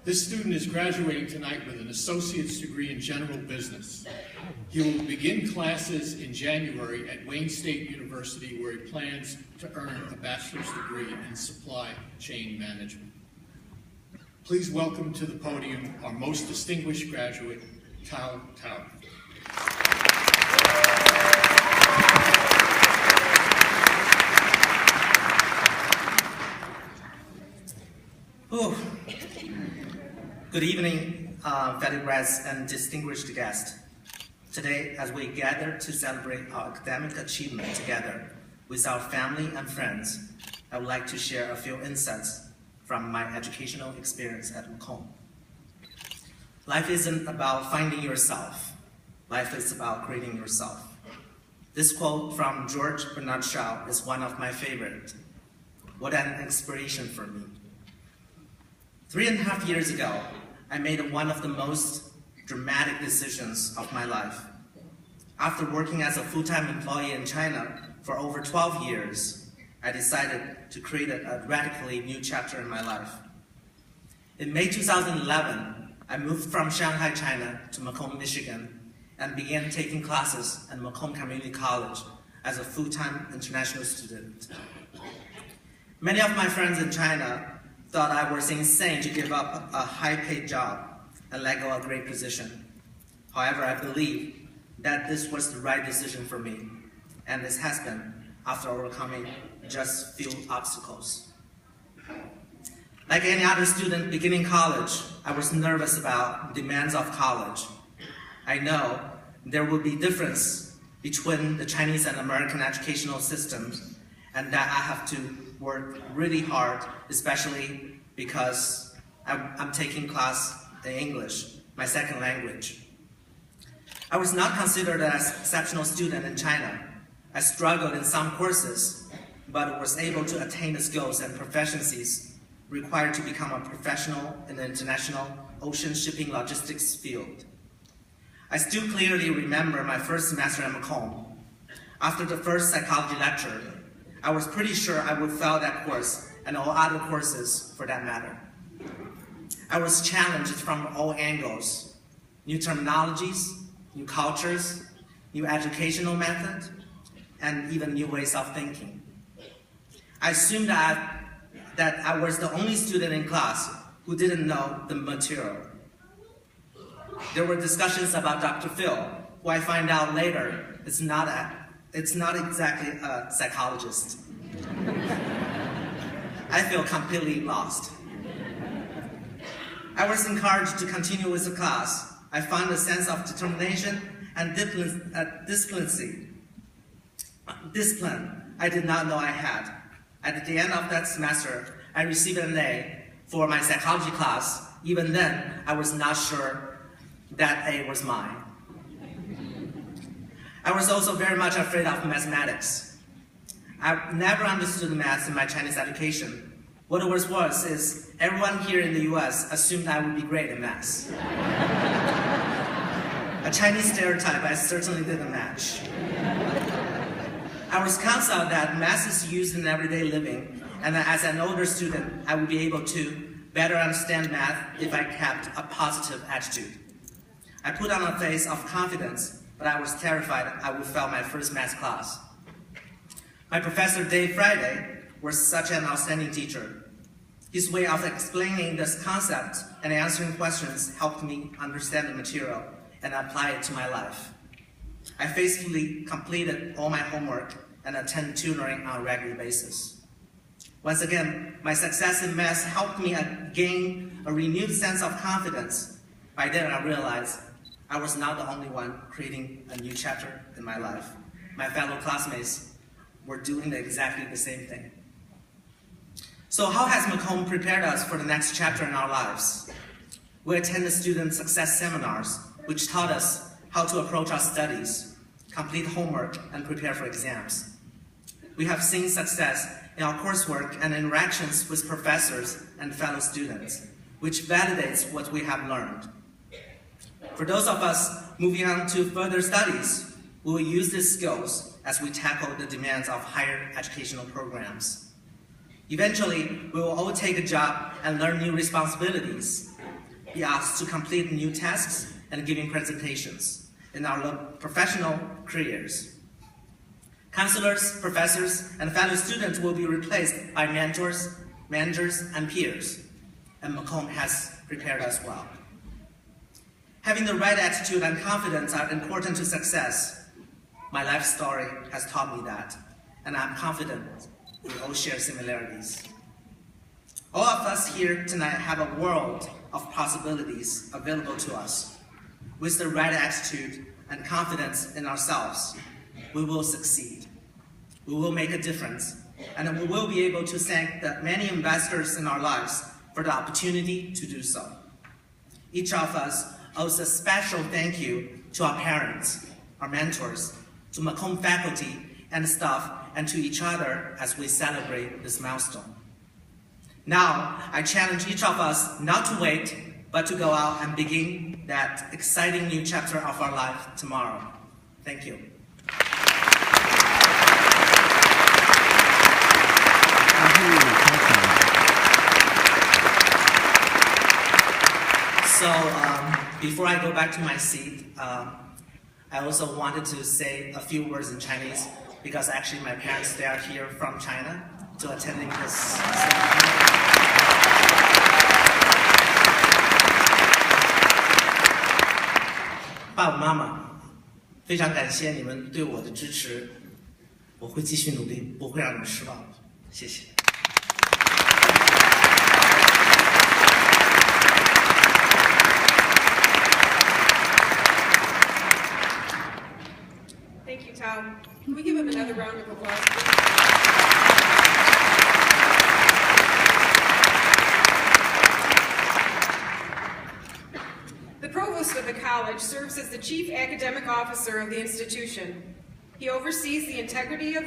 This student is graduating tonight with an associate's degree in general business. He will begin classes in January at Wayne State University, where he plans to earn a bachelor's degree in supply chain management. Please welcome to the podium our most distinguished graduate, Tao Tao. Good evening, fellow grads and distinguished guests. Today, as we gather to celebrate our academic achievement together with our family and friends, I would like to share a few insights from my educational experience at Macomb. Life isn't about finding yourself. Life is about creating yourself. This quote from George Bernard Shaw is one of my favorite. What an inspiration for me. 3.5 years ago, I made one of the most dramatic decisions of my life. After working as a full-time employee in China for over 12 years, I decided to create a radically new chapter in my life. In May 2011, I moved from Shanghai, China to Macomb, Michigan, and began taking classes at Macomb Community College as a full-time international student. Many of my friends in China thought I was insane to give up a high-paid job and let go of a great position. However, I believe that this was the right decision for me, and this has been after overcoming just few obstacles. Like any other student beginning college, I was nervous about the demands of college. I know there will be difference between the Chinese and American educational systems, and that I have to work really hard, especially because I'm taking class in English, my second language. I was not considered an exceptional student in China. I struggled in some courses, but was able to attain the skills and proficiencies required to become a professional in the international ocean shipping logistics field. I still clearly remember my first semester at Macomb. After the first psychology lecture, I was pretty sure I would fail that course and all other courses for that matter. I was challenged from all angles: new terminologies, new cultures, new educational methods, and even new ways of thinking. I assumed that I was the only student in class who didn't know the material. There were discussions about Dr. Phil, who I find out later is not exactly a psychologist. I feel completely lost. I was encouraged to continue with the class. I found a sense of determination and discipline I did not know I had. At the end of that semester, I received an A for my psychology class. Even then, I was not sure that A was mine. I was also very much afraid of mathematics. I never understood math in my Chinese education. What was worse is everyone here in the US assumed I would be great in math. A Chinese stereotype I certainly didn't match. I was counseled that math is used in everyday living, and that as an older student, I would be able to better understand math if I kept a positive attitude. I put on a face of confidence, but I was terrified I would fail my first math class. My professor, Dave Friday, was such an outstanding teacher. His way of explaining this concept and answering questions helped me understand the material and apply it to my life. I faithfully completed all my homework and attended tutoring on a regular basis. Once again, my success in math helped me gain a renewed sense of confidence. By then, I realized I was not the only one creating a new chapter in my life. My fellow classmates were doing exactly the same thing. So how has Macomb prepared us for the next chapter in our lives? We attended student success seminars, which taught us how to approach our studies, complete homework, and prepare for exams. We have seen success in our coursework and interactions with professors and fellow students, which validates what we have learned. For those of us moving on to further studies, we will use these skills as we tackle the demands of higher educational programs. Eventually, we will all take a job and learn new responsibilities. be asked to complete new tasks and giving presentations in our professional careers. Counselors, professors, and fellow students will be replaced by mentors, managers, and peers, and Macomb has prepared us well. Having the right attitude and confidence are important to success. My life story has taught me that, and I'm confident we all share similarities. All of us here tonight have a world of possibilities available to us. With the right attitude and confidence in ourselves, we will succeed. We will make a difference, and we will be able to thank the many investors in our lives for the opportunity to do so. Each of us owes a special thank you to our parents, our mentors, to Macomb faculty and staff, and to each other as we celebrate this milestone. Now, I challenge each of us not to wait, but to go out and begin that exciting new chapter of our life tomorrow. Thank you. So, before I go back to my seat, I also wanted to say a few words in Chinese, because actually my parents, they are here from China to attending this ceremony. 爸爸妈妈，非常感谢你们对我的支持，我会继续努力，不会让你们失望。谢谢。Thank you, Tom. Can we give him another round of applause, please? The provost of the college serves as the chief academic officer of the institution. He oversees the integrity of